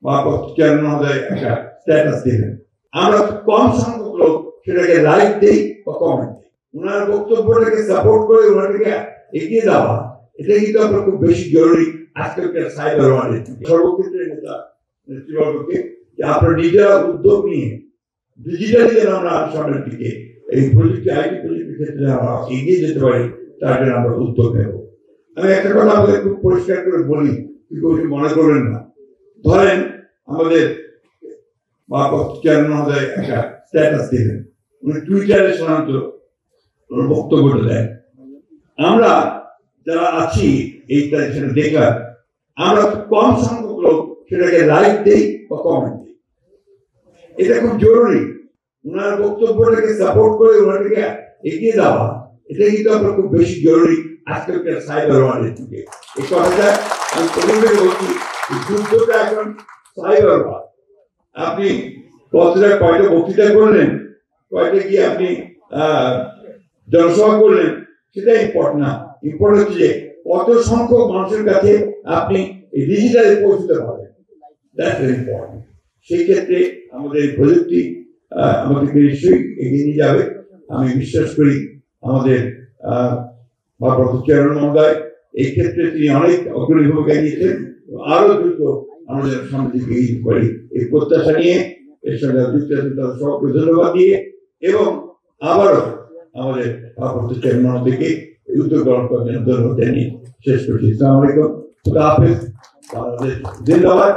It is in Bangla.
বা চেয়ারম্যান মহোদয় একটা স্ট্যাটাস দিলেন, আমরা কম সংখ্যক লোক সেটাকে লাইক দেই বা কমেন্ট দিই। ওনার বক্তব্যটাকে সাপোর্ট করে ওনাকে এগিয়ে দেওয়া, এটা কিন্তু আমরা খুব বেশি জরুরি আজকালকার সাইবার ওয়ার্ল্ডে। সর্বক্ষেত্রে নেতা নেতৃবর্গকে যে আপনারা নিজেরা উদ্যোগ নিয়ে ডিজিটালি যেন আমরা সামনের দিকে এই প্রযুক্তি আইটি প্রযুক্তির ক্ষেত্রে আমরা এগিয়ে যেতে পারি, তার জন্য আমরা উদ্যোগ নেব। আমি একটা কথা আমাদের খুব পরিষ্কার করে বলি, কেউ মনে করবেন না। ধরেন আমাদের চেয়ারম্যান মহোদয় একটা স্ট্যাটাস দিলেন, উনি টুইটারে সাধারণত বক্তব্যটা দেন। আমরা যারা আছি এই সেটা দেখলাম, আমরা কম সংখ্যক লোক সেটাকে লাইক দেই বা কমেন্ট দিই। এটা খুব জরুরি। ওনার বক্তব্যটাকে সাপোর্ট করে ওনাকে এগিয়ে দেওয়া, এটা কিন্তু আমরা খুব বেশি জরুরি আজকালকার সাইবার ওয়ার্ল্ডের দিকে। এই কথাটা আমি প্রথমে বলছি, যুদ্ধটা এখন সাইবার ওয়ার্ল্ড। আপনি কয়টা বক্তৃতা করলেন, কয়টা গিয়ে আপনি জনসভা করলেন, সেটা ইম্পর্টেন্ট না। ইম্পর্টেন্ট হচ্ছে যে কত সংখ্যক মানুষের কাছে আপনি ডিজিটালি পৌঁছতে পারেন, দ্যাটস ভেরি ইম্পর্টেন্ট। সেই ক্ষেত্রে আমাদের প্রযুক্তি আমাদেরকে নিশ্চয়ই এগিয়ে নিয়ে যাবে। আমি বিশ্বাস করি আমাদের ভারপ্রাপ্ত চেয়ারম্যান মহোদয় এই ক্ষেত্রে তিনি অনেক অগ্রণী ভূমিকা নিয়েছেন, আরো দ্রুত আমাদের সামনে দিকে এগিয়ে পারি এই প্রত্যাশা নিয়ে, এর সঙ্গে সবাইকে ধন্যবাদ দিয়ে এবং আবারও আমাদের ভারপ্রাপ্ত চেয়ারম্যান থেকে উদ্যোগ গ্রহণ করার জন্য ধন্যবাদ জানিয়ে শেষ করছি। আসসালামু আলাইকুম, খুদা হাফেজ, বাংলাদেশ জিন্দাবাদ।